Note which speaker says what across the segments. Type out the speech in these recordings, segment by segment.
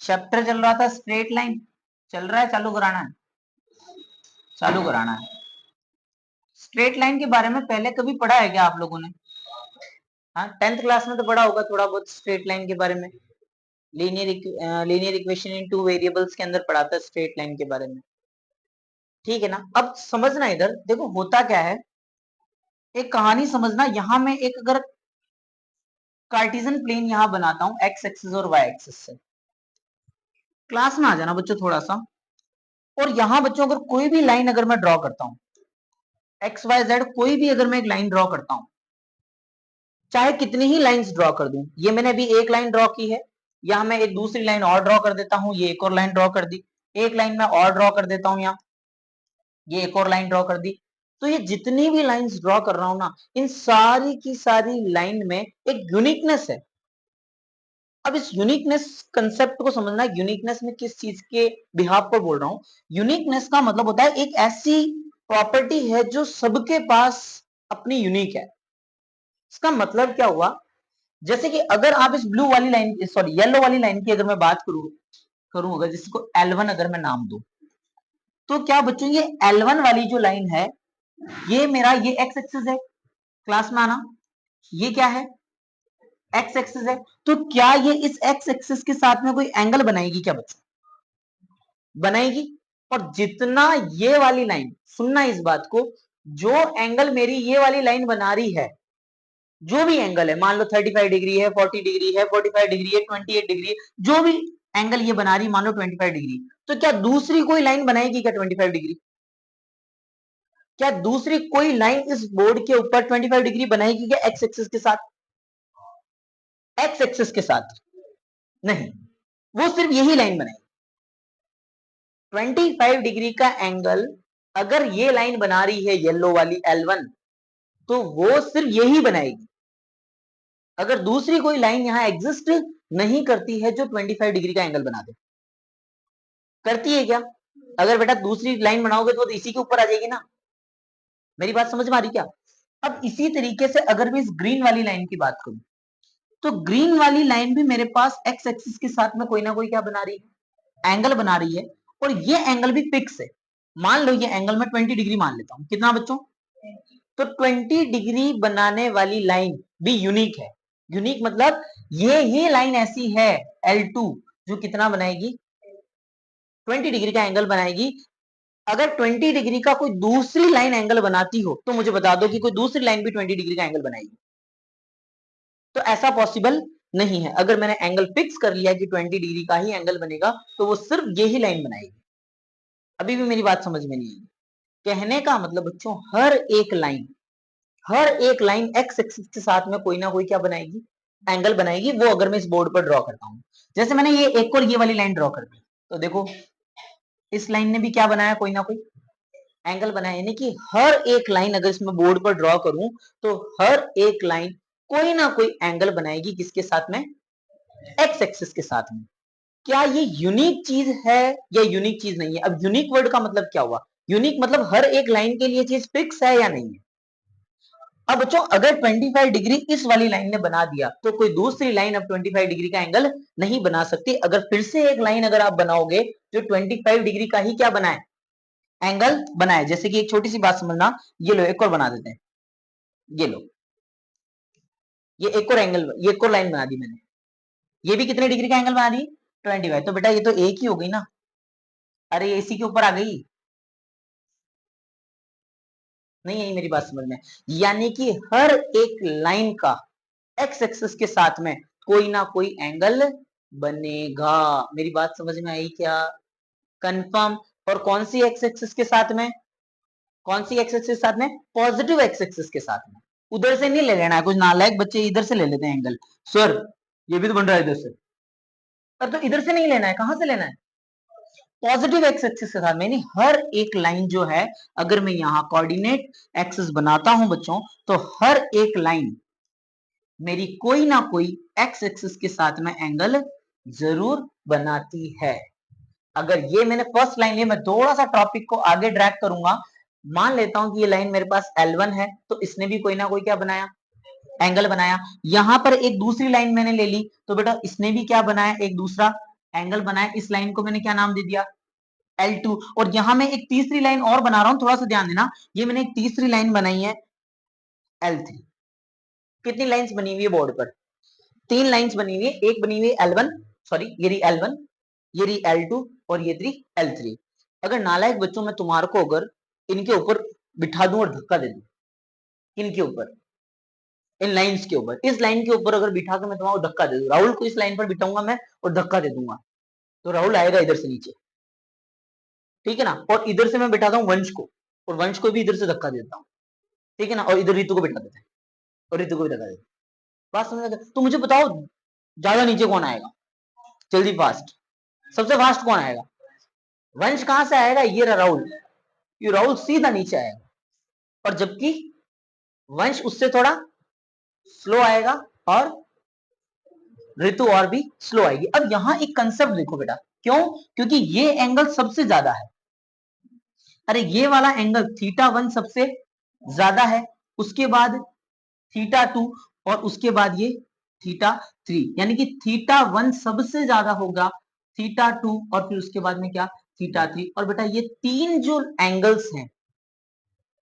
Speaker 1: Chapter चल रहा था स्ट्रेट लाइन, चल रहा है, चालू कराना है, चालू कराना है। स्ट्रेट लाइन के बारे में पहले कभी पढ़ा है क्या आप लोगों ने? हाँ, 10th क्लास में तो पढ़ा होगा थोड़ा बहुत स्ट्रेट लाइन के बारे में। Linear equation in two variables के अंदर पढ़ा था स्ट्रेट लाइन के बारे में, ठीक है ना। अब समझना, इधर देखो होता क्या है, एक कहानी समझना। यहां में एक अगर कार्टेशियन प्लेन यहां बनाता हूं एक्स एक्सिस और वाई एक्सिस से, क्लास में आ जाना बच्चों थोड़ा सा। और यहां बच्चों अगर कोई भी लाइन अगर मैं ड्रॉ करता हूं, एक्स वाई जेड कोई भी अगर मैं एक लाइन ड्रॉ करता हूं, चाहे कितनी ही लाइंस ड्रॉ कर दूं, ये मैंने अभी एक लाइन ड्रॉ की है, यहां मैं एक दूसरी लाइन और ड्रॉ कर देता हूं, ये एक और लाइन ड्रॉ कर दी, एक लाइन मैं और ड्रॉ कर देता हूं, यहाँ ये एक और लाइन ड्रॉ कर दी। तो ये जितनी भी लाइंस ड्रॉ कर रहा हूं ना, इन सारी की सारी लाइन में एक यूनिकनेस है। अब इस यूनिकनेस कंसेप्ट को समझना, यूनिकनेस में किस चीज के बिहाफ पर बोल रहा हूं। यूनिकनेस का मतलब होता है एक ऐसी प्रॉपर्टी है जो सबके पास अपनी यूनिक है। इसका मतलब क्या हुआ, जैसे कि अगर आप इस ब्लू वाली लाइन, सॉरी येलो वाली लाइन की अगर मैं बात करूं अगर जिसको L1 अगर मैं नाम दूं, तो क्या बच्चों ये L1 वाली जो लाइन है, ये मेरा ये एक्स एक्सिस है, क्लास में आना, ये क्या है एक्स एक्सिस है। तो क्या ये इस एक्स एक्सिस के साथ में कोई एंगल बनाएगी क्या बच्चों? बनाएगी। और जितना ये वाली लाइन, सुनना इस बात को, जो एंगल मेरी ये वाली लाइन बना रही है, जो भी एंगल है, मान लो 35 डिग्री है, 40 डिग्री है, 45 डिग्री है, 28 डिग्री है, जो भी एंगल ये बना रही, मान लो 25 डिग्री, तो क्या दूसरी कोई लाइन बनाएगी क्या 25 डिग्री? क्या दूसरी कोई लाइन इस बोर्ड के ऊपर 25 डिग्री बनाएगी क्या एक्स एक्सिस के साथ? एक्स एक्सिस के साथ नहीं, वो सिर्फ यही लाइन बनाएगी। 25 डिग्री का एंगल अगर ये लाइन बना रही है येलो वाली L1, तो वो सिर्फ यही बनाएगी। अगर दूसरी कोई लाइन यहां एग्जिस्ट नहीं करती है जो 25 डिग्री का एंगल बना दे, करती है क्या? अगर बेटा दूसरी लाइन बनाओगे तो इसी के ऊपर आ जाएगी ना। मेरी बात समझ में आ रही क्या? अब इसी तरीके से अगर मैं इस ग्रीन वाली लाइन की बात करूं, तो ग्रीन वाली लाइन भी मेरे पास एक्स एक्सिस के साथ में कोई ना कोई क्या बना रही है, एंगल बना रही है। और ये एंगल भी फिक्स है, मान लो ये एंगल मैं 20 डिग्री मान लेता हूं, कितना बच्चों? तो 20 डिग्री बनाने वाली लाइन भी यूनिक है। यूनिक मतलब ये लाइन ऐसी है L2 जो कितना बनाएगी, 20 डिग्री का एंगल बनाएगी। अगर 20 डिग्री का कोई दूसरी लाइन एंगल बनाती हो, तो मुझे बता दो कि कोई दूसरी लाइन भी 20 डिग्री का एंगल बनाएगी। तो ऐसा पॉसिबल नहीं है। अगर मैंने एंगल फिक्स कर लिया कि 20 डिग्री का ही एंगल बनेगा, तो वो सिर्फ यही लाइन बनाएगी। अभी भी मेरी बात समझ में नहीं आई। कहने का मतलब बच्चों, हर एक लाइन एक्स एक्सिस के साथ में कोई ना कोई क्या बनाएगी, एंगल बनाएगी। वो अगर मैं इस बोर्ड पर ड्रॉ करता हूं, जैसे मैंने ये एक और ये वाली लाइन ड्रॉ कर दी, तो देखो इस लाइन ने भी क्या बनाया, कोई ना कोई एंगल बनाया। यानी कि हर एक लाइन अगर इसमें बोर्ड पर ड्रॉ करूं, तो हर एक लाइन कोई ना कोई एंगल बनाएगी, किसके साथ में, एक्स एक्सिस के साथ में। क्या ये यूनिक चीज है या यूनिक चीज नहीं है? अब यूनिक वर्ड का मतलब क्या हुआ, यूनिक मतलब हर एक लाइन के लिए चीज फिक्स है या नहीं है। अब बच्चों अगर 25 डिग्री इस वाली लाइन ने बना दिया, तो कोई दूसरी लाइन अब 25 डिग्री का एंगल नहीं बना सकती। अगर फिर से एक लाइन अगर आप बनाओगे जो 25 डिग्री का ही क्या बनाए, एंगल बनाए। जैसे कि एक छोटी सी बात समझना, ये लो एक और बना देते हैं, ये लो, ये एक और एंगल, ये एक और लाइन बना दी मैंने, ये भी कितने डिग्री का एंगल बना दी, 25। तो बेटा ये तो एक ही हो गई ना, अरे ये इसी के ऊपर आ गई। नहीं आई मेरी बात समझ में? यानी कि हर एक लाइन का एक्स एक्सिस के साथ में कोई ना कोई एंगल बनेगा। मेरी बात समझ में आई क्या? कंफर्म। और कौन सी एक्स एक्सिस के साथ में, कौन सी एक्स एक्सिस के साथ में, पॉजिटिव एक्स एक्सिस के साथ में। उधर से नहीं ले लेना है, कुछ नालायक बच्चे इधर से ले लेते हैं एंगल, सर ये भी तो बन रहा है इधर से। पर तो इधर से नहीं लेना है, कहां से लेना है, पॉजिटिव एक्स एक्सिस के साथ में। यानी हर एक लाइन जो है, अगर मैं यहां कोऑर्डिनेट एक्सिस बनाता हूं बच्चों, तो हर एक लाइन मेरी कोई ना कोई एक्स एक्सिस के साथ में एंगल जरूर बनाती है। अगर ये मैंने फर्स्ट लाइन ली, मैं थोड़ा सा टॉपिक को आगे ड्रैग करूंगा। मान लेता हूं कि ये लाइन मेरे पास L1 है, तो इसने भी कोई ना कोई क्या बनाया, एंगल बनाया। यहां पर एक दूसरी लाइन मैंने ले ली, तो बेटा इसने भी क्या बनाया, एक दूसरा एंगल बनाया, इस लाइन को मैंने क्या नाम दे दिया, L2। और यहां मैं एक तीसरी लाइन और बना रहा हूं, थोड़ा सा ध्यान देना, ये मैंने एक तीसरी लाइन बनाई है L3। कितनी लाइंस बनी हुई है बोर्ड पर, 3 लाइंस बनी हुई है, एक बनी हुई है L1, सॉरी ये रही L1, ये रही L2 और ये रही L3। अगर नालायक बच्चों में तुम्हारे को अगर इनके ऊपर बिठा दूं और धक्का दे दूं, इनके ऊपर, इन लाइंस के ऊपर, इस लाइन के ऊपर अगर बिठा के मैं तुम्हारा धक्का दे दूं, राहुल को इस लाइन पर बिठाऊंगा मैं और धक्का दे दूंगा, तो राहुल आएगा इधर से नीचे, ठीक है ना। और इधर से मैं बिठाता हूँ वंश को, और वंश को भी इधर से धक्का देता हूँ, ठीक है ना। और इधर रीतू को बिठा देते हैं और रीतू को भी धक्का देते हैं। बात समझ में? तो मुझे बताओ ज्यादा नीचे कौन आएगा, जल्दी फास्ट, सबसे फास्ट कौन आएगा? वंश कहां से आएगा, ये रहा राहुल, ये राहुल सीधा नीचे आएगा, और जबकि वंश उससे थोड़ा स्लो आएगा और ऋतु और भी स्लो आएगी। अब यहां एक कंसेप्ट देखो बेटा, क्यों? क्योंकि ये एंगल सबसे ज्यादा है, अरे ये वाला एंगल θ1 सबसे ज्यादा है, उसके बाद θ2 और उसके बाद ये θ3, यानी कि θ1 सबसे ज्यादा होगा, θ2 और फिर उसके बाद में क्या, θ3। और बेटा ये 3 जो एंगल्स हैं,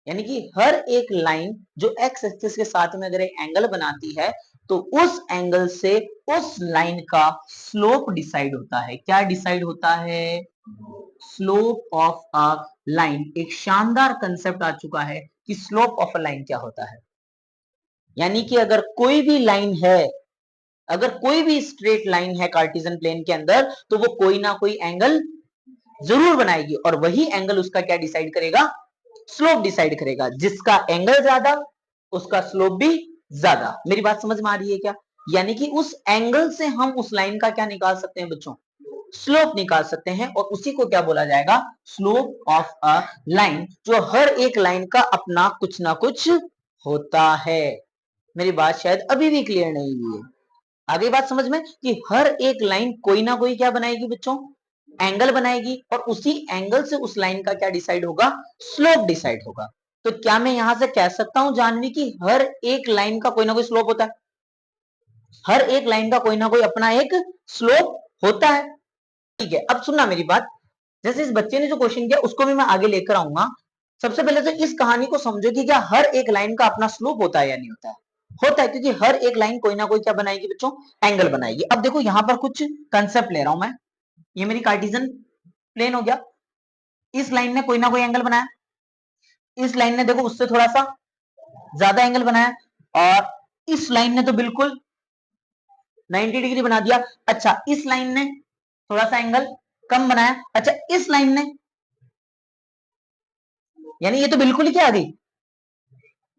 Speaker 1: यानी कि हर एक लाइन जो एक्स एक्सिस के साथ में अगर एक एंगल बनाती है, तो उस एंगल से उस लाइन का स्लोप डिसाइड होता है। क्या डिसाइड होता है? Slope of a line. एक शानदार कंसेप्ट आ चुका है कि स्लोप ऑफ अ लाइन क्या होता है। यानी कि अगर कोई भी लाइन है, अगर कोई भी स्ट्रेट लाइन है कार्टेशियन प्लेन के अंदर, तो वो कोई ना कोई एंगल जरूर बनाएगी, और वही एंगल उसका क्या डिसाइड करेगा, स्लोप डिसाइड करेगा। जिसका एंगल ज्यादा उसका स्लोप भी ज्यादा। मेरी बात समझ में आ रही है क्या? यानी कि उस एंगल से हम उस लाइन का क्या निकाल सकते हैं बच्चों, स्लोप निकाल सकते हैं, और उसी को क्या बोला जाएगा, स्लोप ऑफ अ लाइन। जो हर एक लाइन का अपना कुछ ना कुछ होता है। मेरी बात शायद अभी भी क्लियर नहीं हुई है। आगे बात समझ में, कि हर एक लाइन कोई ना कोई क्या बनाएगी बच्चों, एंगल बनाएगी, और उसी एंगल से उस लाइन का क्या डिसाइड होगा, स्लोप डिसाइड होगा। तो क्या मैं यहां से कह सकता हूं जानवी कि हर एक लाइन का कोई ना कोई स्लोप होता है, हर एक लाइन का कोई ना कोई अपना एक स्लोप होता है? ठीक है, अब सुनना मेरी बात, जैसे इस बच्चे ने जो क्वेश्चन किया उसको भी मैं आगे लेकर आऊंगा। सबसे पहले तो इस कहानी को समझो कि क्या हर एक लाइन का अपना स्लोप होता है या नहीं होता है। होता है, क्योंकि हर एक लाइन कोई ना कोई क्या बनाएगी बच्चों, एंगल बनाएगी। अब देखो यहां पर कुछ कंसेप्ट ले रहा हूं मैं, ये मेरी कार्टेशियन प्लेन हो गया, इस लाइन ने कोई ना कोई एंगल बनाया, इस लाइन ने देखो उससे थोड़ा सा ज्यादा एंगल बनाया, और इस लाइन ने तो बिल्कुल 90 डिग्री बना दिया। अच्छा इस लाइन ने थोड़ा सा एंगल कम बनाया, अच्छा इस लाइन ने, यानी ये तो बिल्कुल ही क्या आ गई,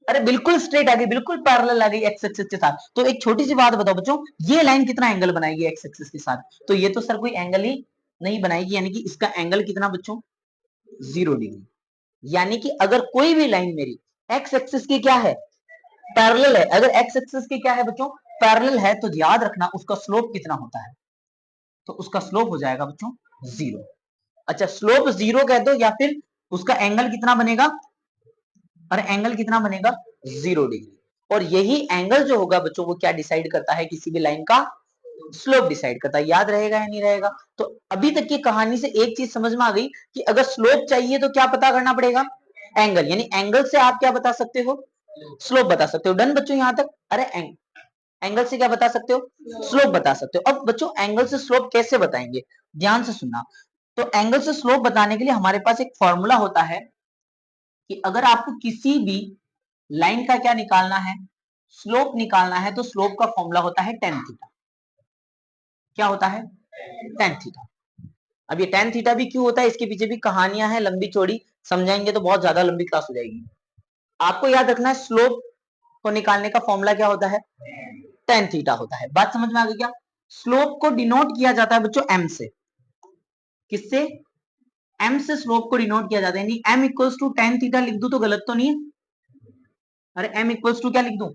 Speaker 1: अरे बिल्कुल स्ट्रेट आ गई, बिल्कुल पैरेलल आ गई एक्स एक्सिस के साथ। तो एक छोटी सी बात बताओ बच्चों, ये लाइन कितना एंगल बनाएगी एक्स एक्सिस के साथ? तो ये तो सर कोई एंगल ही नहीं बनाएगी, यानी कि इसका एंगल कितना बच्चों, 0 डिग्री। यानी कि अगर कोई भी लाइन मेरी एक्स एक्सिस की क्या है, पैरेलल है, अगर एक्स एक्सिस की क्या है बच्चों, पैरेलल है, तो याद रखना उसका स्लोप कितना होता है, तो उसका स्लोप हो जाएगा बच्चों 0। अच्छा स्लोप 0 कह दो, या फिर उसका एंगल कितना बनेगा, और एंगल कितना बनेगा, 0 डिग्री। और यही एंगल जो होगा बच्चों, वो क्या डिसाइड करता है, किसी भी लाइन का स्लोप डिसाइड करता है। याद रहेगा या नहीं रहेगा? तो अभी तक की कहानी से एक चीज समझ में आ गई कि अगर स्लोप चाहिए तो क्या पता करना पड़ेगा, एंगल। यानी एंगल से आप क्या बता सकते हो, स्लोप बता सकते हो। डन बच्चों यहां तक? अरे एंगल से क्या बता सकते हो, स्लोप बता सकते हो। अब बच्चों एंगल से स्लोप कैसे बताएंगे, ध्यान से सुनना। तो एंगल से स्लोप बताने के लिए हमारे पास एक फॉर्मूला होता है, कि अगर आपको किसी भी लाइन का क्या निकालना है, स्लोप निकालना है, तो स्लोप का फॉर्मूला होता है टेन थीटा। क्या होता है, टेन थीटा। अब ये टेन थीटा भी क्यों होता है, इसके पीछे भी कहानियां हैं लंबी चौड़ी, समझाएंगे तो बहुत ज्यादा लंबी क्लास हो जाएगी। आपको याद रखना है स्लोप को निकालने का फॉर्मूला क्या होता है, टेन थीटा होता है। बात समझ में आ गई क्या? स्लोप को डिनोट किया जाता है बच्चों एम से। किससे, एम से स्लोप को डिनोट किया जाता है। यानी m equals to tan theta लिख दूं तो गलत तो नहीं है? अरे एम इक्वल्स टू क्या लिख दूं,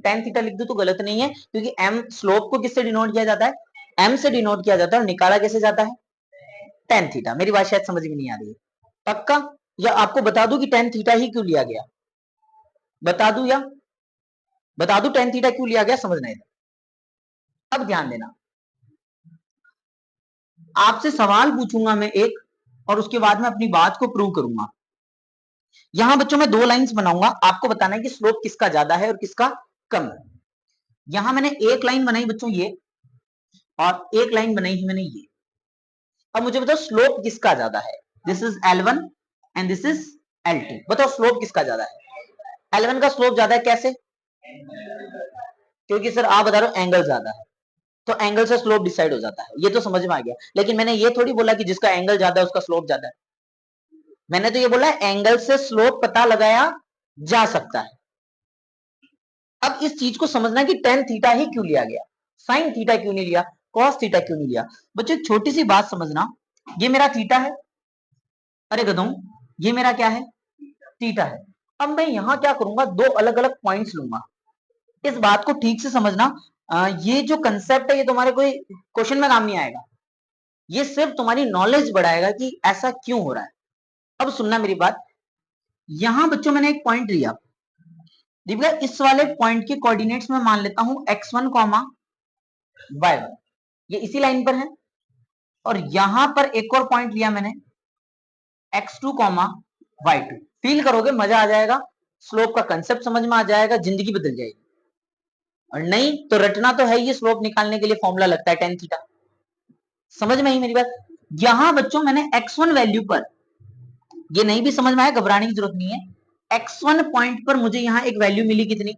Speaker 1: टेन थीटा लिख दूं तो गलत नहीं है, क्योंकि एम स्लोप को किससे डिनोट किया जाता है, एम से डिनोट किया जाता है, और निकाला कैसे जाता है, टेन थीटा। मेरी बात शायद समझ में नहीं आ रही है, पक्का? या आपको बता दूं कि टेन थीटा ही क्यों लिया गया, बता दूं या बता दूं टेन थीटा क्यों लिया गया, समझना है। अब ध्यान देना, आपसे सवाल पूछूंगा मैं एक, और उसके बाद में अपनी बात को प्रूव करूंगा। यहां बच्चों मैं दो लाइंस बनाऊंगा, आपको बताना है कि स्लोप किसका ज्यादा है और किसका कम है। यहां मैंने एक लाइन बनाई बच्चों ये, और एक लाइन बनाई है मैंने ये। अब मुझे बताओ स्लोप किसका ज्यादा है। This is L1 and this is L2। बताओ स्लोप किसका ज्यादा है। L1 का स्लोप ज्यादा है, कैसे? क्योंकि सर आप बता रहे हो एंगल ज्यादा है, तो एंगल से स्लोप डिसाइड हो जाता है, ये तो समझ में आ गया। लेकिन मैंने ये थोड़ी बोला कि जिसका एंगल ज्यादा है उसका स्लोप ज्यादा है। मैंने तो ये बोला एंगल से स्लोप पता लगाया जा सकता है। अब इस चीज को समझना कि टेन थीटा ही क्यों लिया गया, साइन थीटा क्यों नहीं लिया, कॉस थीटा क्यों नहीं लिया। बच्चों छोटी सी बात समझना, ये मेरा थीटा है, अरे गधों ये मेरा क्या है, थीटा है। अब मैं यहां क्या करूंगा, दो अलग अलग पॉइंट्स लूंगा। इस बात को ठीक से समझना, ये जो कंसेप्ट है ये तुम्हारे कोई क्वेश्चन में काम नहीं आएगा, ये सिर्फ तुम्हारी नॉलेज बढ़ाएगा कि ऐसा क्यों हो रहा है। अब सुनना मेरी बात, यहां बच्चों मैंने एक पॉइंट लिया, दीपिका इस वाले पॉइंट के कोऑर्डिनेट्स में मान लेता हूं x1 y1, ये इसी लाइन पर है। और यहां पर एक और पॉइंट लिया मैंने x2 y2। फील करोगे मजा आ जाएगा, स्लोप का कंसेप्ट समझ में आ जाएगा, जिंदगी बदल जाएगी। और नहीं तो रटना तो है, ये स्लोप निकालने के लिए फॉर्मूला लगता है टेन थीटा। समझ में आई मेरी बात। यहां बच्चों मैंने x1 वैल्यू पर, ये नहीं भी समझ में आया घबराने की जरूरत नहीं है, x1 पॉइंट पर मुझे यहां एक वैल्यू मिली कितनी,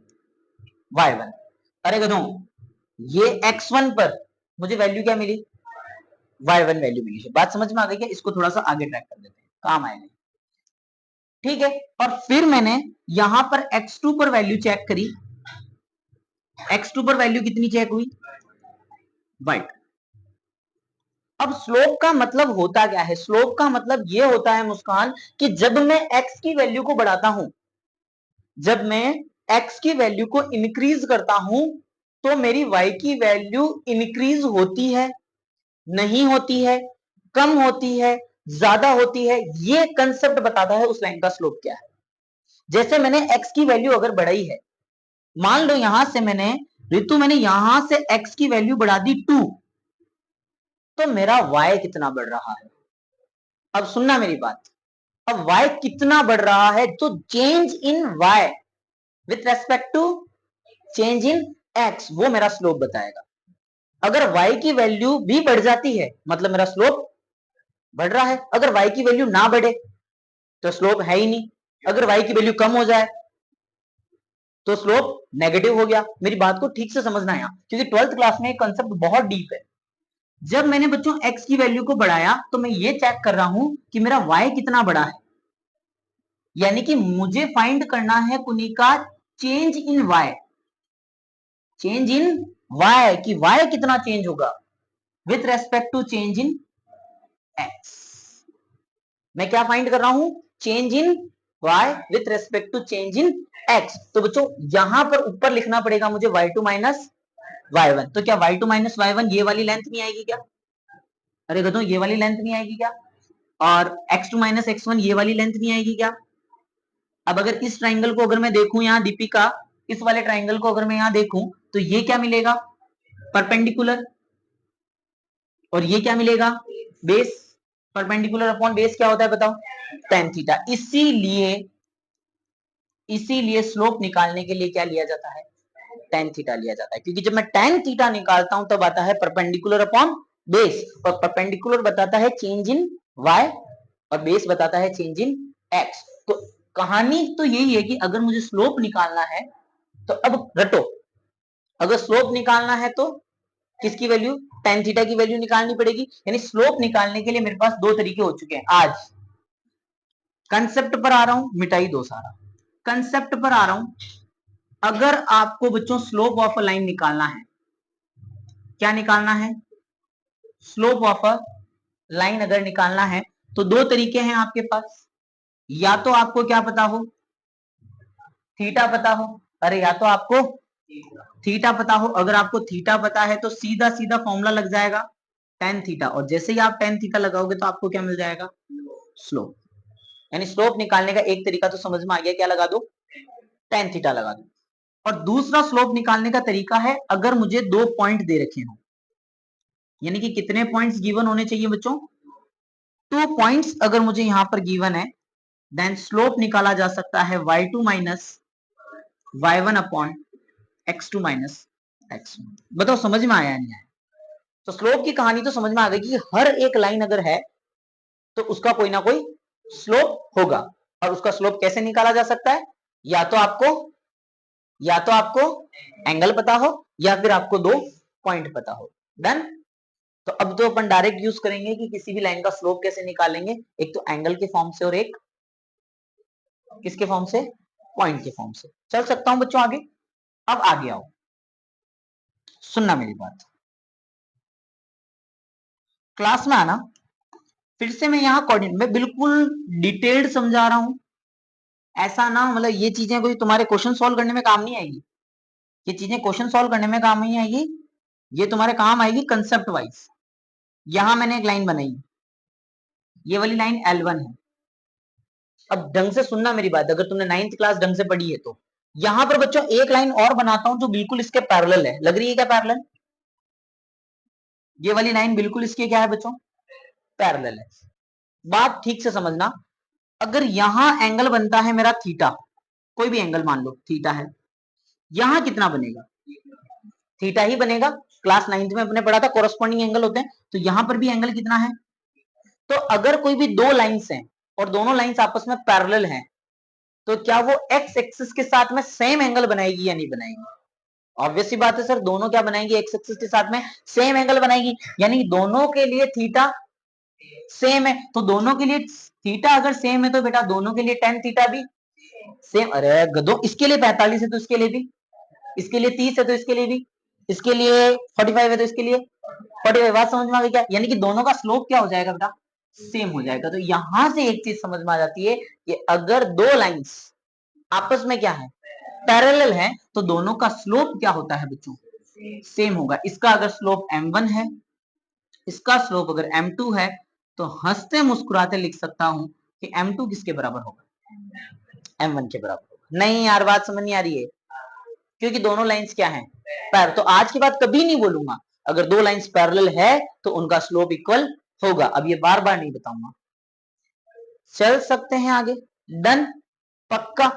Speaker 1: y1। अरे गधों ये x1 पर मुझे वैल्यू क्या मिली, y1 वैल्यू मिली है। बात समझ में आ गई क्या? इसको थोड़ा सा आगे ट्रैक कर देते हैं, काम आएगा। ठीक है, और फिर मैंने यहां पर x2 पर वैल्यू चेक करी, x2 पर वैल्यू कितनी चेक हुई, वाइट। अब स्लोप का मतलब होता क्या है, स्लोप का मतलब ये होता है मुस्कान कि जब मैं x की वैल्यू को बढ़ाता हूं, जब मैं x की वैल्यू को इंक्रीज करता हूं, तो मेरी y की वैल्यू इंक्रीज होती है, नहीं होती है, कम होती है, ज्यादा होती है, ये कंसेप्ट बताता है उस लाइन का स्लोप क्या है। जैसे मैंने x की वैल्यू अगर बढ़ाई है, मान लो यहां से मैंने ऋतु मैंने यहां से x की वैल्यू बढ़ा दी 2, तो मेरा y कितना बढ़ रहा है। अब सुनना मेरी बात, अब y कितना बढ़ रहा है, तो change in y with respect to change in x, वो मेरा स्लोप बताएगा। अगर y की वैल्यू भी बढ़ जाती है मतलब मेरा स्लोप बढ़ रहा है, अगर y की वैल्यू ना बढ़े तो स्लोप है ही नहीं, अगर y की वैल्यू कम हो जाए तो स्लोप नेगेटिव हो गया। मेरी बात को ठीक से समझना है, क्योंकि 12th क्लास में कंसेप्ट बहुत डीप है। जब मैंने बच्चों x की वैल्यू को बढ़ाया तो मैं ये चेक कर रहा हूं कि मेरा y कितना बढ़ा है, यानी कि मुझे फाइंड करना है कुनिका change in y, change in y कि y कितना चेंज होगा with respect to change in x। मैं क्या फाइंड कर रहा हूं, change in y with respect to change in x। तो बच्चों यहां पर ऊपर लिखना पड़ेगा मुझे y2 माइनस y1। तो क्या y2 माइनस y1 ये वाली लेंथ नहीं आएगी क्या, अरे गधों ये वाली लेंथ नहीं आएगी क्या, और x2 माइनस x1 ये वाली लेंथ नहीं आएगी क्या। अब अगर इस ट्राइंगल को अगर मैं देखूं यहां दीपिका, इस वाले ट्राइंगल को अगर मैं यहां देखूं तो ये क्या मिलेगा, परपेंडिकुलर, और ये क्या मिलेगा, बेस। परपेंडिकुलर अपॉन बेस क्या होता है बताओ, tan थीटा। इसीलिए स्लोप निकालने के लिए क्या लिया जाता है, tan थीटा लिया जाता है, क्योंकि जब मैं tan थीटा निकालता हूं तब आता है परपेंडिकुलर अपॉन बेस, और परपेंडिकुलर बताता है चेंज इन y और बेस बताता है चेंज इन x। तो कहानी तो यही है कि अगर मुझे स्लोप निकालना है तो अब रटो, अगर स्लोप निकालना है तो किसकी वैल्यू, tan थीटा की वैल्यू निकालनी पड़ेगी। यानी स्लोप निकालने के लिए मेरे पास दो तरीके हो चुके हैं। आज कंसेप्ट पर आ रहा हूं, मिटाई दो सारा, कंसेप्ट पर आ रहा हूं। अगर आपको बच्चों स्लोप ऑफ अ लाइन निकालना है, क्या निकालना है, स्लोप ऑफ अ लाइन अगर निकालना है तो दो तरीके हैं आपके पास। या तो आपको क्या पता हो, थीटा पता हो, अरे या तो आपको थीटा पता हो। अगर आपको थीटा पता है तो सीधा सीधा फॉर्मूला लग जाएगा tan थीटा, और जैसे ही आप tan थीटा लगाओगे तो आपको क्या मिल जाएगा, स्लोप। यानी स्लोप निकालने का एक तरीका तो समझ में आ गया, क्या लगा दो, tan थीटा लगा दो। और दूसरा स्लोप निकालने का तरीका है, अगर मुझे दो पॉइंट दे रखे हो, यानी कि कितने पॉइंट्स गिवन होने चाहिए बच्चों? 2 पॉइंट्स अगर मुझे यहां पर गिवन है, देन स्लोप निकाला जा सकता है y2 minus y1 upon x2 minus x1। बताओ समझ में आया नहीं आया? तो स्लोप की कहानी तो समझ में आ गई कि हर एक लाइन अगर है तो उसका कोई ना कोई स्लोप होगा, और उसका स्लोप कैसे निकाला जा सकता है? या तो आपको एंगल पता हो, या फिर आपको 2 पॉइंट पता हो। डन। तो अब तो अपन डायरेक्ट यूज करेंगे कि किसी भी लाइन का स्लोप कैसे निकालेंगे, एक तो एंगल के फॉर्म से और एक किसके फॉर्म से? पॉइंट के फॉर्म से। चल सकता हूं बच्चों आगे? अब आगे आओ, सुनना मेरी बात, क्लास में आना। फिर से मैं यहाँ कोऑर्डिनेट में बिल्कुल डिटेल्ड समझा रहा हूं, ऐसा ना मतलब ये चीजें कोई तुम्हारे क्वेश्चन सॉल्व करने में काम नहीं आएगी, ये चीजें क्वेश्चन सॉल्व करने में काम नहीं आएगी, ये तुम्हारे काम आएगी कंसेप्ट वाइज। यहां मैंने एक लाइन बनाई, ये वाली लाइन L1 है। अब ढंग से सुनना मेरी बात, अगर तुमने 9th क्लास ढंग से पढ़ी है तो यहां पर बच्चों एक लाइन और बनाता हूं जो बिल्कुल इसके पैरेलल है। लग रही है क्या पैरेलल? ये वाली लाइन बिल्कुल इसके क्या है बच्चों? पैरेलल है। बात ठीक से समझना, अगर यहां एंगल बनता है मेरा थीटा, कोई भी एंगल मान लो थीटा है, यहां कितना बनेगा? थीटा ही बनेगा। क्लास 9th में अपने पढ़ा था कोरस्पॉन्डिंग एंगल होते हैं, तो यहां पर भी एंगल कितना है? तो अगर कोई भी दो लाइंस हैं और दोनों लाइंस आपस में पैरेलल हैं, तो क्या वो एक्स एक्सिस के साथ में सेम एंगल बनाएगी या नहीं बनाएगी? ऑब्वियस सी बात है सर, दोनों क्या बनाएंगे? एक्स एक्सिस के साथ में सेम एंगल बनाएगी, यानी दोनों के लिए थीटा सेम है। तो दोनों के लिए थीटा अगर सेम है तो बेटा दोनों के लिए टेन थीटा भी सेम। अरे गधो, इसके लिए 45 है तो इसके लिए भी, इसके लिए 30 है तो इसके लिए भी, इसके लिए 45 है तो इसके लिए 45। बात समझ में आ गई क्या? यानी कि दोनों का स्लोप क्या हो जाएगा बेटा? सेम हो जाएगा। तो यहां से एक चीज समझ में आ जाती है कि अगर दो लाइंस आपस में क्या है? पैरेलल है, तो दोनों का स्लोप क्या होता है बच्चों? सेम होगा। इसका अगर स्लोप m1 है, इसका स्लोप अगर m2 है, तो हंसते मुस्कुराते लिख सकता हूं कि m2 किसके बराबर होगा? m1 के बराबर होगा। नहीं यार, बात समझ नहीं आ रही है, क्योंकि दोनों लाइंस क्या हैं? पैरेलल। तो आज की बात कभी नहीं बोलूंगा, अगर दो लाइंस पैरेलल है तो उनका स्लोप इक्वल होगा। अब ये बार बार नहीं बताऊंगा। चल सकते हैं आगे? डन, पक्का।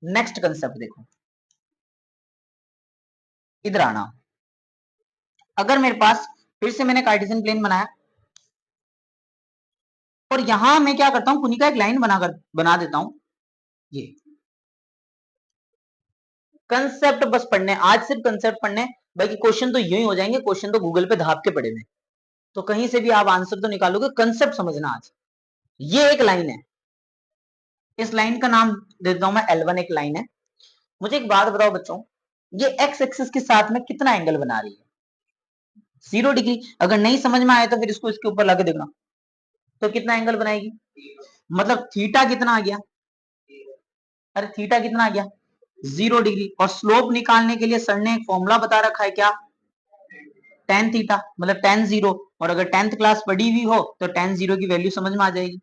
Speaker 1: नेक्स्ट कंसेप्ट देखो, इधर आना। अगर मेरे पास फिर से मैंने कार्टेशियन प्लेन बनाया और यहां मैं क्या करता हूं, कुनी का एक लाइन बना देता हूं। ये कंसेप्ट बस पढ़ने, आज सिर्फ कंसेप्ट पढ़ने, बाकी क्वेश्चन तो यूं ही हो जाएंगे। क्वेश्चन तो गूगल पे धाप के पड़े हुए, तो कहीं से भी आप आंसर तो निकालोगे। कंसेप्ट समझना आज। ये एक लाइन है, इस लाइन का नाम देता हूं मैं L1, एक लाइन है। मुझे एक बात बताओ बच्चों, ये एक्स एक्सिस के साथ में कितना एंगल बना रही है? 0 डिग्री। अगर नहीं समझ में आया तो फिर इसको इसके ऊपर लाके देखना, तो कितना एंगल बनाएगी? मतलब थीटा कितना आ गया? अरे थीटा कितना आ गया? 0 डिग्री। और स्लोप निकालने के लिए सर ने एक फॉर्मूला बता रखा है, क्या? टेन थीटा, मतलब टेन जीरो। और अगर 10th क्लास पढ़ी हुई हो तो टेन जीरो की वैल्यू समझ में आ जाएगी।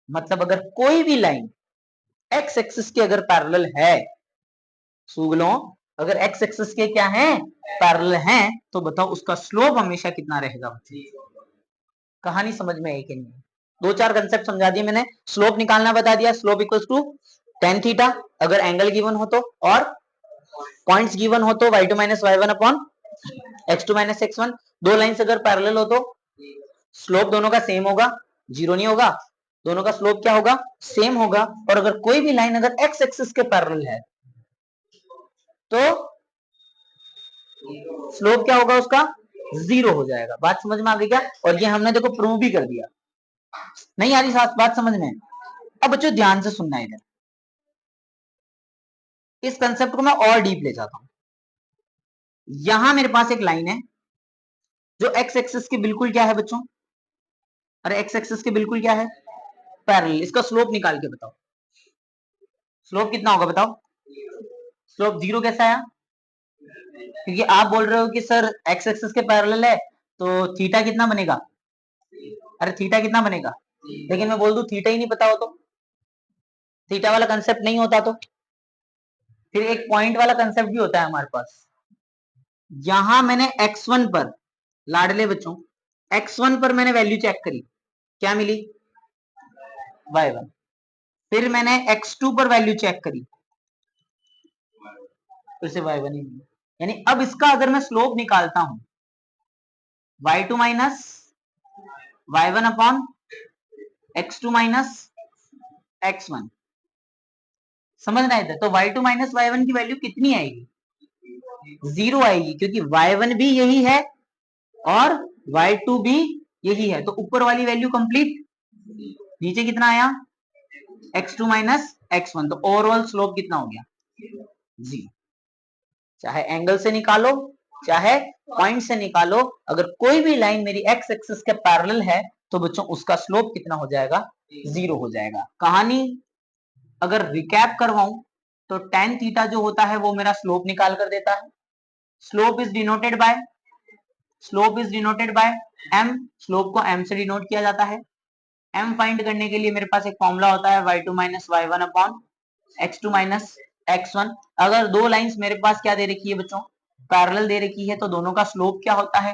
Speaker 1: मतलब अगर कोई भी लाइन एक्स एक्सिस के अगर पैरेलल है, सूगलो, अगर एक्स एक्सिस के क्या है? पैरेलल हैं, तो बताओ उसका स्लोप हमेशा कितना रहेगा? कहानी समझ में आई कि नहीं? दो चार कंसेप्ट समझा दिए मैंने। स्लोप निकालना बता दिया, slope equals to tan theta अगर एंगल गिवन हो तो, और पॉइंट्स गिवन हो तो y2 minus y1 upon x2 minus x1। दो लाइंस अगर पैरेलल हो तो स्लोप दोनों का सेम होगा, जीरो नहीं होगा। दोनों का स्लोप क्या होगा? सेम होगा। और अगर कोई भी लाइन अगर एक्स एक्सिस के पैरेलल है तो स्लोप क्या होगा उसका? जीरो हो जाएगा। बात समझ में आ गई क्या? और ये हमने देखो प्रूव भी कर दिया। नहीं आ रही साथ बात समझ में? अब बच्चों ध्यान से सुनना है, इधर इस कंसेप्ट को मैं और डीप ले जाता हूं। यहां मेरे पास एक लाइन है जो एक्स एक्सिस के बिल्कुल क्या है बच्चों? अरे एक्स एक्सिस के बिल्कुल क्या है? पैरेलल। इसका स्लोप निकाल के बताओ, स्लोप कितना होगा बताओ? स्लोप जीरो कैसा आया? क्योंकि आप बोल रहे हो कि सर एक्स एक्सिस के पैरेलल है, तो थीटा कितना बनेगा? अरे थीटा कितना बनेगा? लेकिन मैं बोल दूं थीटा ही नहीं पता हो तो, थीटा वाला कंसेप्ट नहीं होता तो फिर एक पॉइंट वाला कंसेप्ट भी होता है हमारे पास। यहां मैंने x1 पर लाडले बच्चों, x1 पर मैंने वैल्यू चेक करी, क्या मिली? y1। फिर मैंने x2 पर वैल्यू चेक करी, फिर से y1 ही मिली। यानी अब इसका अगर मैं स्लोप निकालता हूं, y2 minus y1 upon x2 minus x1, समझना है? तो y2 माइनस y1 की वैल्यू कितनी आएगी? 0 आएगी, क्योंकि y1 भी यही है और y2 भी यही है, तो ऊपर वाली वैल्यू कंप्लीट। नीचे कितना आया? x2 माइनस x1, तो ओवरऑल स्लोप कितना हो गया? 0। चाहे एंगल से निकालो चाहे पॉइंट से निकालो, अगर कोई भी लाइन मेरी x एक्सिस के पैरेलल है तो बच्चों उसका स्लोप कितना हो जाएगा? 0 हो जाएगा। कहानी अगर रिकैप करवाऊं तो tan थीटा जो होता है वो मेरा स्लोप निकाल कर देता है। Slope is denoted by m, slope को m से डिनोट किया जाता है। m फाइंड करने के लिए मेरे पास एक फॉर्मूला होता है y2 minus y1 upon x2 minus x1। अगर दो लाइंस मेरे पास क्या दे रखी है बच्चों? पैरेलल दे रखी है, तो दोनों का स्लोप क्या होता है?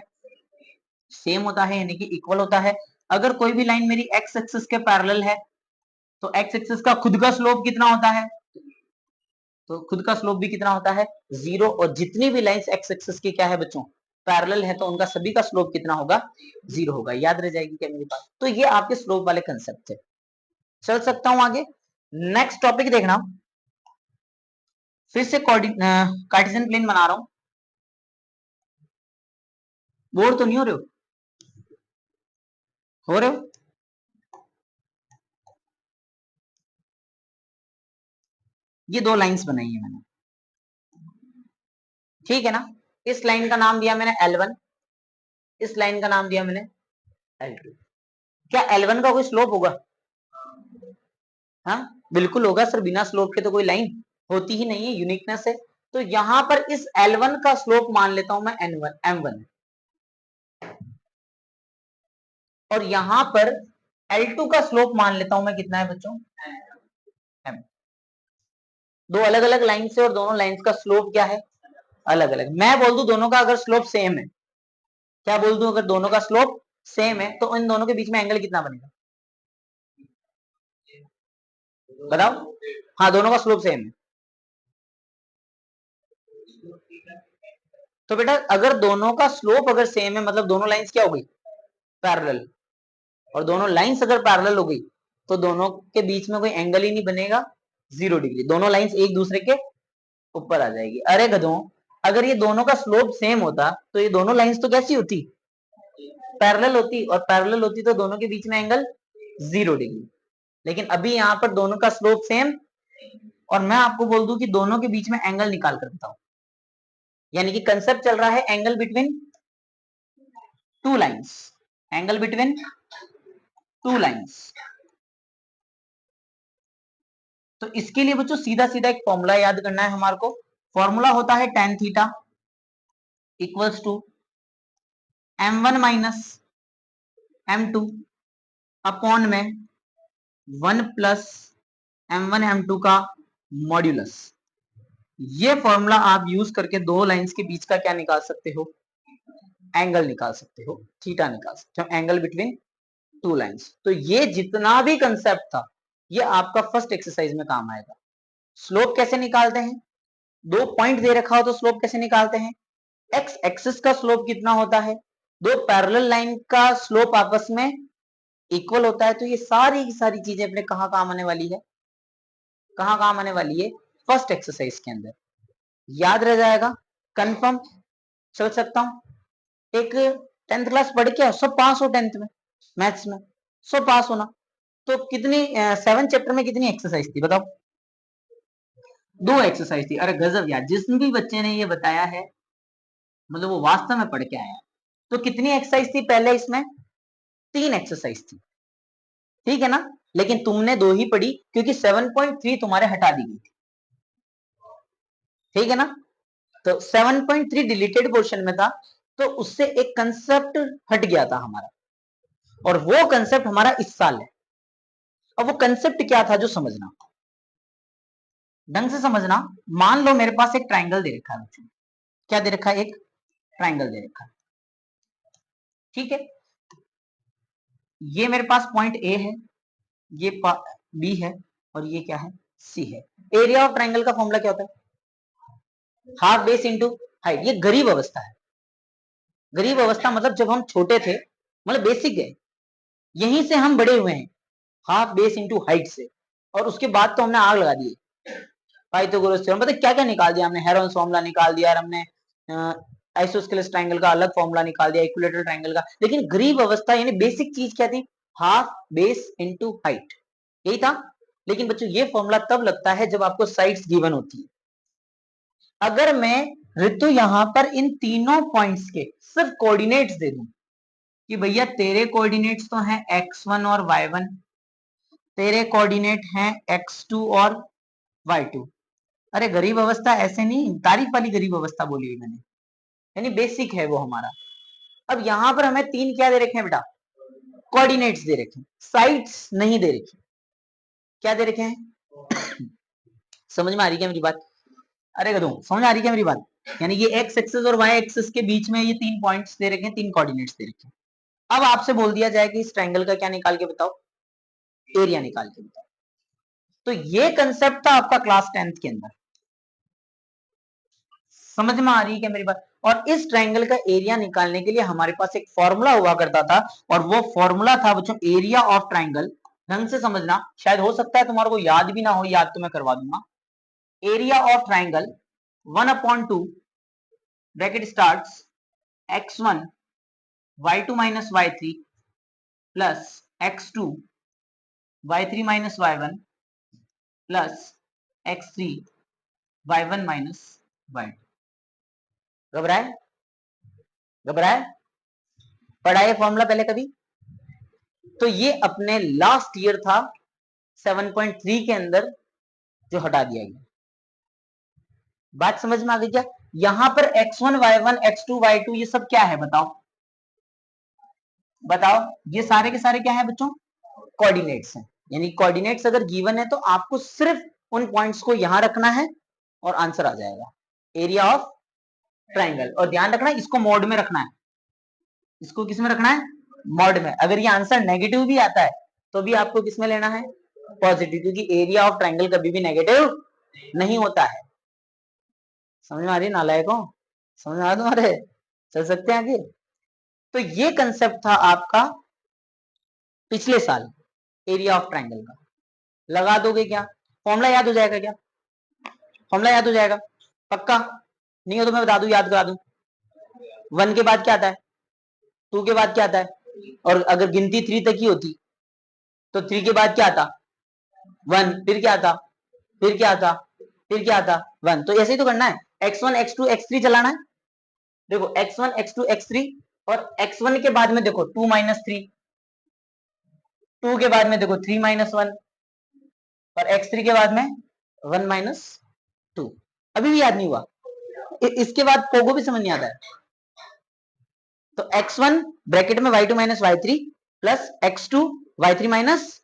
Speaker 1: सेम होता है, यानी कि इक्वल होता है। अगर कोई भी लाइन मेरी x एक्सिस के पैरेलल है तो x एक्सिस का खुद का स्लोप कितना होता है? तो खुद का स्लोप भी कितना होता है? 0। और जितनी भी लाइंस x एक्सिस की क्या है बच्चों? पैरेलल है, तो उनका सभी का स्लोप कितना होगा? 0 होगा। याद रह जाएगी क्या मेरे पास? तो ये आपके स्लोप वाले कंसेप्ट थे। चल सकता हूं आगे। नेक्स्ट टॉपिक देखना, फिर से कार्टेशियन प्लेन बना रहा हूं। बोर तो नहीं हो रहे हो? हो रहे हो? ये दो लाइंस बनाई है मैंने, ठीक है ना? इस लाइन का नाम दिया मैंने L1, इस लाइन का नाम दिया मैंने L2। क्या L1 का कोई स्लोप होगा? हाँ बिल्कुल होगा सर, बिना स्लोप के तो कोई लाइन होती ही नहीं है, यूनिकनेस है। तो यहां पर इस L1 का स्लोप मान लेता हूं मैं M1, और यहां पर L2 का स्लोप मान लेता हूं मैं, कितना है बच्चों? M। दो अलग अलग लाइन से और दोनों लाइंस का स्लोप क्या है? अलग अलग। मैं बोल दूं दोनों का अगर स्लोप सेम है, क्या बोल दूं? अगर दोनों का स्लोप सेम है तो इन दोनों के बीच में एंगल कितना बनेगा? बताओ। हाँ दोनों का स्लोप सेम है, तो बेटा अगर दोनों का स्लोप अगर सेम है मतलब दोनों लाइंस क्या हो गई? पैरेलल। और दोनों लाइंस अगर पैरेलल हो गई तो दोनों के बीच में कोई एंगल ही नहीं बनेगा 0 डिग्री, दोनों लाइंस एक दूसरे के ऊपर आ जाएगी। अरे गधों, अगर ये दोनों का स्लोप सेम होता तो ये दोनों लाइंस तो कैसी होती? पैरेलल होती, और पैरेलल होती तो दोनों के बीच में एंगल 0 डिग्री। लेकिन अभी यहाँ पर दोनों का स्लोप सेम, और मैं आपको बोल दूं कि दोनों के बीच में एंगल निकाल कर बताऊं, यानी कि कंसेप्ट चल रहा है angle between two lines, angle between two lines. तो इसके लिए बच्चों सीधा सीधा एक फॉर्मूला याद करना है हमारे को। फॉर्मूला होता है tan theta equals to m1 minus m2 upon में 1 प्लस m1 m2 का मॉड्यूलस। ये फॉर्मूला आप यूज करके दो लाइंस के बीच का क्या निकाल सकते हो? एंगल निकाल सकते हो, थीटा निकाल सकते हो, एंगल बिटवीन टू लाइंस। तो ये जितना भी कंसेप्ट था ये आपका फर्स्ट एक्सरसाइज में काम आएगा। स्लोप कैसे निकालते हैं? दो पॉइंट दे रखा हो तो स्लोप कैसे निकालते हैं? एक्स एक्सिस का स्लोप कितना होता है? दो पैरेलल लाइन का स्लोप आपस में इक्वल होता है। तो ये सारी की सारी चीजें अपने कहाँ काम आने वाली है? कहाँ काम आने वाली है? फर्स्ट एक्सरसाइज के अंदर। याद रह जाएगा, कंफर्म चल सकता हूं। एक 10th क्लास पढ़ के सब पास हो 10th में, मैथ्स में सब पास होना। तो कितनी 7 चैप्टर में कितनी एक्सरसाइज थी बताओ? दो एक्सरसाइज थी। अरे गजब यार, जिस भी बच्चे ने ये बताया है मतलब वो वास्तव में पढ़ के आया। तो कितनी एक्सरसाइज थी पहले इसमें? 3 एक्सरसाइज थी, ठीक है ना? लेकिन तुमने दो ही पढ़ी क्योंकि 7.3 तुम्हारे हटा दी गई थी, ठीक है ना? तो 7.3 डिलीटेड पोर्शन में था, तो उससे एक कंसेप्ट हट गया था हमारा, और वो कंसेप्ट हमारा इस साल है। अब वो कंसेप्ट क्या था जो समझना, ढंग से समझना। मान लो मेरे पास एक ट्राइंगल दे रखा है बच्चों, क्या दे रखा है? एक ट्राइंगल दे रखा है। ठीक है, ये मेरे पास पॉइंट ए है, ये बी है, और ये क्या है, सी है। एरिया ऑफ ट्राइंगल का फॉर्मूला क्या होता है, हाफ बेस इंटू हाइट। ये गरीब अवस्था है, गरीब अवस्था मतलब जब हम छोटे थे, मतलब बेसिक है, यहीं से हम बड़े हुए हैं, हाफ बेस इंटू हाइट से, और उसके बाद तो हमने आग लगा दी पाइथागोरस थ्योरम, पता क्या क्या निकाल दिया हमने, हेरोन्स फॉर्मूला निकाल दिया, और हमने आइसोस्केलेस ट्रायंगल का अलग फॉर्मूला निकाल दिया, इक्विलेटरल ट्रायंगल का। लेकिन गरीब अवस्था यानी बेसिक चीज क्या थी, हाफ बेस इनटू हाइट, यही था। लेकिन बच्चों ये फॉर्मूला तब लगता है जब आपको साइड्स गिवन होती है। अगर मैं ऋतु यहां पर इन तीनों पॉइंट्स के सिर्फ कोऑर्डिनेट्स दे दूं कि भैया तेरे कोऑर्डिनेट्स तो हैं x1 और y1, तेरे कोऑर्डिनेट हैं x2 और y2, अरे गरीब अवस्था ऐसे नहीं, तारीफ वाली गरीब अवस्था बोली हुई मैंने, यानी बेसिक है वो हमारा। अब यहां पर हमें तीन क्या दे रखे हैं बेटा, कोऑर्डिनेट्स दे रखे हैं, साइड्स नहीं दे रखी। क्या दे रखे हैं समझ में आ रही क्या मेरी बात, अरे गधू समझ आ रही क्या मेरी बात, यानी ये एक्स एक्सिस और वाई एक्सिस के बीच में ये तीन पॉइंट्स दे रखे हैं, तीन कोऑर्डिनेट्स दे रखे हैं। अब आपसे बोल दिया जाए कि इस ट्रायंगल का क्या निकाल के बताओ, एरिया निकाल के बताओ। तो ये कंसेप्ट था आपका क्लास 10th के अंदर, समझ में आ रही है क्या मेरी बात। और इस ट्रायंगल का एरिया निकालने के लिए हमारे पास एक फॉर्मूला हुआ करता था, और वो फॉर्मूला था बच्चों एरिया ऑफ ट्रायंगल। ढंग से समझना, शायद हो सकता है तुम्हारे को याद भी ना हो, याद तो मैं करवा दूंगा। Area of triangle 1/2 bracket starts x1 y2 minus y3 plus x2 y3 minus y1 plus x3 y1 minus y2। घबराए, घबराए, पढ़ा ये फॉर्मूला पहले कभी। तो ये अपने लास्ट ईयर था 7.3 के अंदर जो हटा दिया गया। बात समझ में आ गई क्या, यहां पर x1 y1 x2 y2 ये सब क्या है बताओ, बताओ, ये सारे के सारे क्या है बच्चों, कोऑर्डिनेट्स हैं। यानी कोऑर्डिनेट्स अगर गिवन है तो आपको सिर्फ उन पॉइंट्स को यहां रखना है और आंसर आ जाएगा, एरिया ऑफ ट्रायंगल। और ध्यान रखना इसको मोड में रखना है, इसको किस में रखना है, मॉड में। अगर ये आंसर नेगेटिव भी आता है तो भी आपको किस में लेना है, पॉजिटिव, क्योंकि एरिया ऑफ ट्रायंगल कभी भी नेगेटिव नहीं होता है। समझ में आ रही है नालायकों, समझ में आ तुम्हारे, चल सकते हैं आगे। तो ये कंसेप्ट था आपका पिछले साल एरिया ऑफ ट्रायंगल का। लगा दोगे क्या, फॉर्मूला याद हो जाएगा क्या, फॉर्मूला याद हो जाएगा पक्का, नहीं हो तो मैं बता दूं, याद करा दूं। 1 के बाद क्या आता है, 2 के बाद क्या आता है, और अगर गिनती 3 तक ही होती तो 3 के बाद क्या आता, 1, फिर क्या आता, फिर क्या आता, फिर क्या आता, 1। तो ऐसे ही तो करना है, x1 x2 x3 चलाना है। देखो x1 x2 x3, और x1 के बाद में देखो 2 माइनस 3, 2 के बाद में देखो 3 माइनस 1, और x3 के बाद में 1 माइनस 2। अभी भी याद नहीं हुआ, इसके बाद पोगो भी समझ नहीं आता है। तो x1 ब्रैकेट में y2 minus y3 plus x2 y3 minus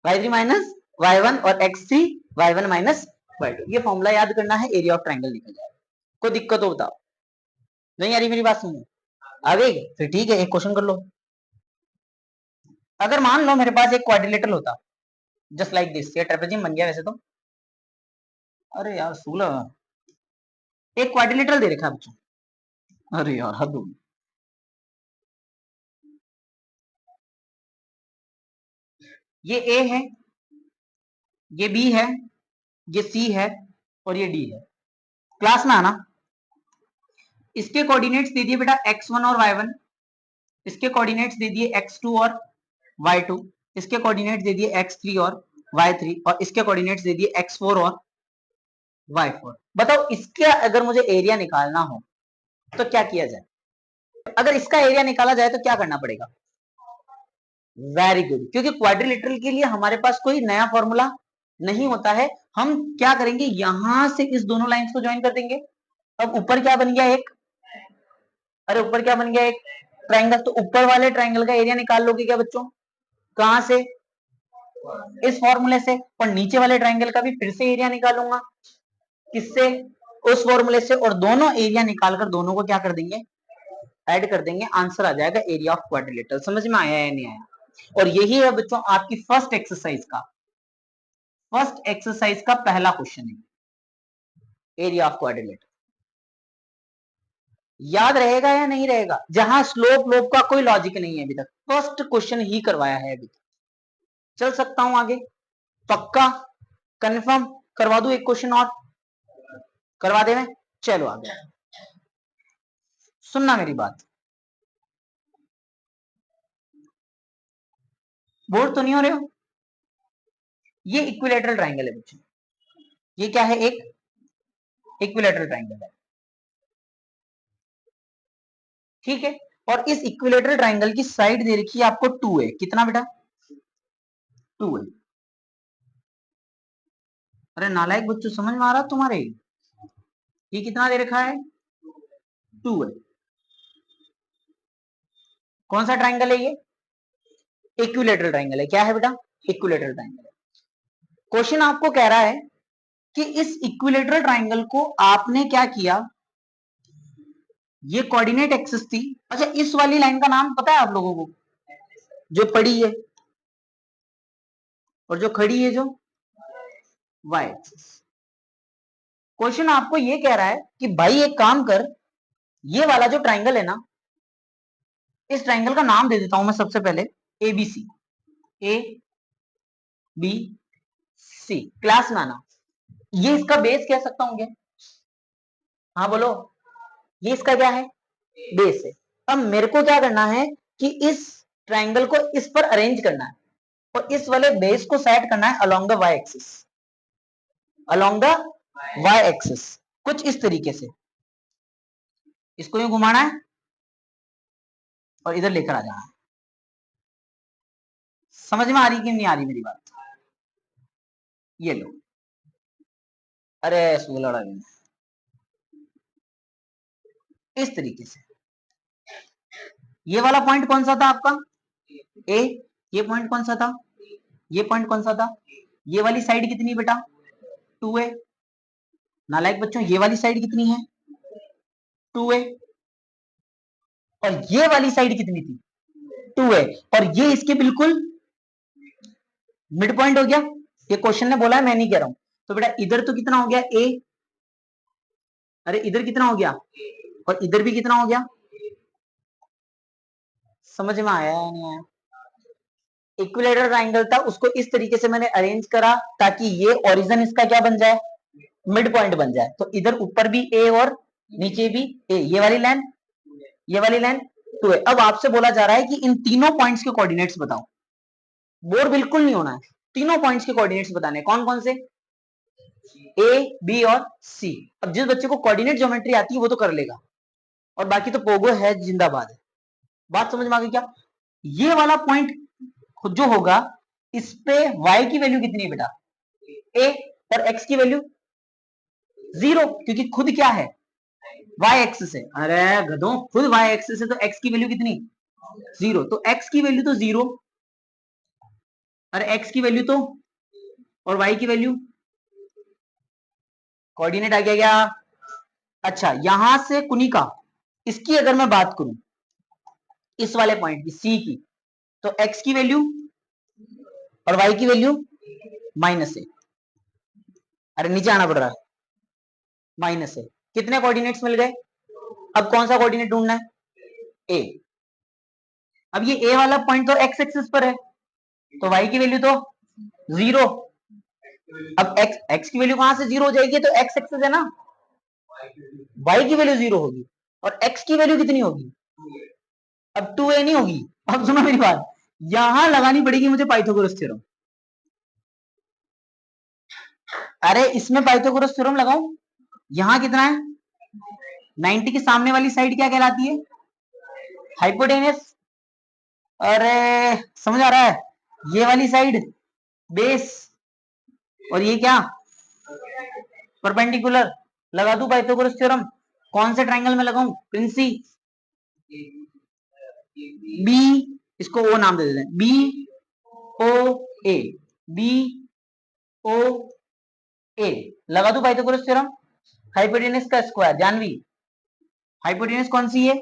Speaker 1: y1 और x3 y1 माइनस y2। ये फॉर्मूला याद करना है, एरिया ऑफ ट्रायंगल निकल जाएगा। कोई दिक्कत हो बताओ, नहीं आ रही मेरी बात सुनो, आ गई फिर ठीक है, एक क्वेश्चन कर लो। अगर मान लो मेरे पास एक क्वाड्रिलेटरल होता जस्ट लाइक दिस, ये ट्रेपेजियम बन गया वैसे तो, अरे यार सूला, एक क्वाड्रिलेटरल दे रखा है बच्चों, अरे यार हद हो गई। ये ए है, ये बी है, ये सी है, और ये डी है। क्लास में आना, इसके कोऑर्डिनेट्स दे दिए बेटा x1 और y1, इसके कोऑर्डिनेट्स दे दिए x2 और y2, इसके कोऑर्डिनेट्स दे दिए x3 और y3, और इसके कोऑर्डिनेट्स दे दिए x4 और y4। बताओ इसका अगर मुझे एरिया निकालना हो तो क्या किया जाए, अगर इसका एरिया निकाला जाए तो क्या करना पड़ेगा, वेरी गुड, क्योंकि क्वाड्रिलेटरल के लिए हमारे पास कोई नया फॉर्मूला नहीं होता है। हम क्या करेंगे, यहां से इस दोनों लाइंस को ज्वाइन कर देंगे। अब ऊपर क्या बन गया एक, अरे ऊपर क्या बन गया एक ट्रायंगल, तो ऊपर वाले ट्रायंगल का एरिया निकाल लोगे क्या बच्चों, कहां से, इस फॉर्मूले से। और नीचे वाले ट्रायंगल का भी फिर से एरिया निकालूंगा, किससे, उस फॉर्मूले से। और दोनों एरिया निकालकर दोनों को क्या कर देंगे, ऐड कर देंगे, आंसर आ जाएगा एरिया ऑफ क्वाड्रिलेटरल। समझ में आया या नहीं आया? और यही है बच्चों आपकी फर्स्ट एक्सरसाइज का पहला क्वेश्चन है, एरिया ऑफ क्वाड्रिलेटरल। याद रहेगा या नहीं रहेगा? जहां स्लोप लोप का कोई लॉजिक नहीं है अभी तक, फर्स्ट क्वेश्चन ही करवाया है अभी तक। चल सकता हूं आगे? पक्का कंफर्म? करवा दूं एक क्वेश्चन और? करवा दे मैं? चलो आगे, सुनना मेरी बात। बोर तो नहीं हो रहे हो? ये इक्विलेटरल ट्राइंगल है बच्चों। ये क्या है? एक इक्विलेटरल ट्राइंगल है, ठीक है। और इस इक्विलेटरल ट्राइंगल की साइड दे रखी है आपको 2 है। कितना बेटा? 2 है। अरे नालायक बच्चों, समझ में आ रहा तुम्हारे? ये कितना दे रखा है? 2 है। कौन सा ट्राइंगल है ये? इक्विलेटरल ट्राइंगल है। क्या है बेटा? इक्विलेटरल ट्राइंगल है। क्वेश्चन आपको कह रहा है कि इस इक्विलेटरल ट्राइंगल को आपने क्या किया, ये कोऑर्डिनेट एक्सिस थी। अच्छा, इस वाली लाइन का नाम पता है आप लोगों को, जो पड़ी है और जो खड़ी है, जो वाई एक्सिस। क्वेश्चन आपको ये कह रहा है कि भाई एक काम कर, ये वाला जो ट्राइंगल है ना, इस ट्राइंगल का नाम दे देता हूं मैं सबसे पहले, A B C. A B C, class में आना। ये इसका बेस कह सकता हूं क्या? हाँ बोलो। ये इसका क्या है? बेस है। अब मेरे को क्या करना है कि इस ट्राइंगल को इस पर अरेंज करना है और इस वाले बेस को सेट करना है along the Y axis, along the Y axis, कुछ इस तरीके से। इसको यूं घुमाना है और इधर लेकर आ जाना है। समझ में आ रही कि नहीं आ रही मेरी बात? ये लो। अरे लड़ा इस तरीके से। ये वाला पॉइंट कौन सा था आपका? ए। ये पॉइंट कौन सा था? ये पॉइंट कौन सा था? ये वाली साइड कितनी बेटा? 2 है। नालायक बच्चों, ये वाली साइड कितनी है? 2 है। और ये वाली साइड कितनी थी? 2 है। और ये इसके बिल्कुल मिड पॉइंट हो गया। ये क्वेश्चन ने बोला है, मैं नहीं कह रहा हूं। तो बेटा इधर तो कितना हो गया? ए। अरे इधर कितना हो गया? और इधर भी कितना हो गया? समझ में आया या नहीं आया? इक्विलेटरल ट्राइंगल था, उसको इस तरीके से मैंने अरेंज करा ताकि ये ओरिजिन इसका क्या बन जाए? मिड पॉइंट बन जाए। तो इधर ऊपर भी ए और नीचे भी ए। ये वाली लाइन, ये वाली लाइन 2 है। अब आपसे बोला जा रहा है कि इन तीनों पॉइंट्स के कोऑर्डिनेट्स बताओ। बोर बिल्कुल नहीं होना है, तीनों पॉइंट्स के कोऑर्डिनेट्स बताने। कौन कौन से? ए बी और सी। अब जिस बच्चे को कोऑर्डिनेट ज्योमेट्री आती है वो तो कर लेगा, और बाकी तो पोगो है जिंदाबाद है। बात समझ में आ गई क्या? ये वाला पॉइंट जो होगा, इस पे y की वैल्यू कितनी है बेटा? a। और x की वैल्यू 0, क्योंकि खुद क्या है? y एक्सिस है। अरे गधों, खुद y एक्सिस है तो x की वैल्यू कितनी? 0। तो x की वैल्यू तो 0, और x की वैल्यू तो, और y की वैल्यू, कोऑर्डिनेट आ गया क्या? अच्छा, यहां से कुनिका, इसकी अगर मैं बात करूं, इस वाले पॉइंट की सी की, तो x की वैल्यू और y की वैल्यू -है। अरे नीचे आना पड़ रहा है, -है। कितने कोऑर्डिनेट्स मिल गए? अब कौन सा कोऑर्डिनेट ढूंढना है? ए। अब ये ए वाला पॉइंट तो x एक्सिस पर है, तो y की वैल्यू तो 0। अब x की वैल्यू कहां से 0 हो जाएगी? तो x एक्सिस है ना, y की वैल्यू 0 होगी। और x की वैल्यू कितनी होगी? अब 2a नहीं होगी। अब सुनो मेरी बात, यहां लगानी पड़ेगी मुझे पाइथागोरस थ्योरम। अरे इसमें पाइथागोरस थ्योरम लगाऊं? यहां कितना है? 90 के सामने वाली साइड क्या कहलाती है? हाइपोटेनस। अरे समझ आ रहा है? ये वाली साइड बेस, और ये क्या? परपेंडिकुलर। लगा दूं पाइथागोरस थ्योरम? कौन से ट्राइंगल में लगाऊं? प्रिंसी बी, इसको ओ नाम दे देते हैं, B O A, B O A. लगा दूं पाइथागोरस थ्योरम? हाइपोटेनस का स्क्वायर, जानवी हाइपोटेनस कौन सी है?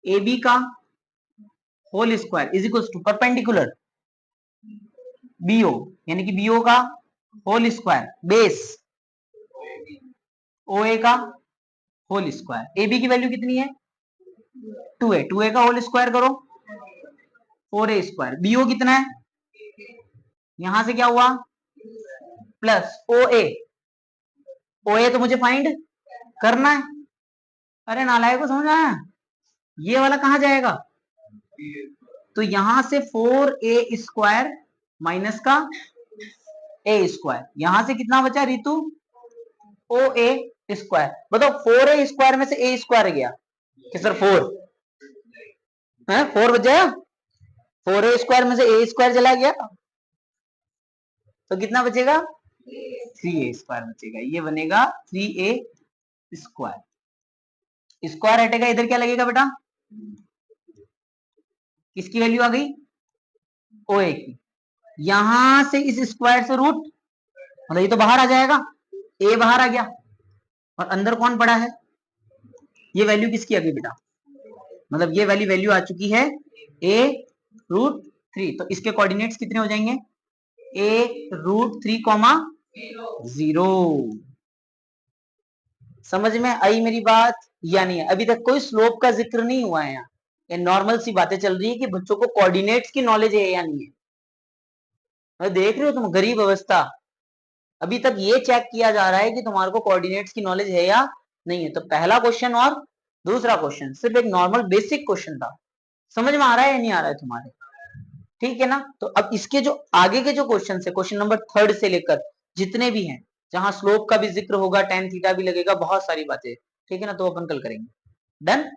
Speaker 1: ए बी का whole square is equal to perpendicular B O, यानी कि बीओ का whole square base O A का होल स्क्वायर। ए बी की वैल्यू कितनी है 2a, 2a का होल स्क्वायर करो 4a स्क्वायर। बीओ कितना है, यहां से क्या हुआ प्लस ओ ए तो मुझे फाइंड करना है। अरे नालायक को समझ आया, ये वाला कहां जाएगा, तो यहां से 4a स्क्वायर माइनस का a स्क्वायर, यहां से कितना बचा रितु ओ ए स्क्वायर। बताओ 4a स्क्वायर में से a स्क्वायर गया कि सर 4 है, 4 बच जाएगा, 4a स्क्वायर में से a स्क्वायर चला गया तो कितना बचेगा 3a स्क्वायर बचेगा। ये बनेगा 3a स्क्वायर। स्क्वायर हटेगा, इधर क्या लगेगा बेटा, किसकी वैल्यू आ गई ओ ए की। यहां से इस स्क्वायर से रूट, मतलब ये तो बाहर आ जाएगा, ए बाहर आ गया और अंदर कौन पड़ा है, ये वैल्यू किसकी आ गई बेटा, मतलब ये वाली वैल्यू आ चुकी है a√3। तो इसके कोऑर्डिनेट्स कितने हो जाएंगे a√3, 0। समझ में आई मेरी बात या नहीं है? अभी तक कोई स्लोप का जिक्र नहीं हुआ है यहाँ, ये नॉर्मल सी बातें चल रही है कि बच्चों को कोऑर्डिनेट्स की नॉलेज है या नहीं है। देख रहे हो तुम गरीब अवस्था, अभी तक ये चेक किया जा रहा है कि तुम्हारे को कोऑर्डिनेट्स की नॉलेज है या नहीं है। तो पहला क्वेश्चन और दूसरा क्वेश्चन सिर्फ एक नॉर्मल बेसिक क्वेश्चन था, समझ में आ रहा है या नहीं आ रहा है तुम्हारे, ठीक है ना। तो अब इसके जो आगे के जो क्वेश्चन है, क्वेश्चन नंबर 3 से लेकर जितने भी हैं, जहां स्लोप का भी जिक्र होगा, tan थीटा भी लगेगा, बहुत सारी बातें, ठीक है ना, तो अपन कल करेंगे। डन।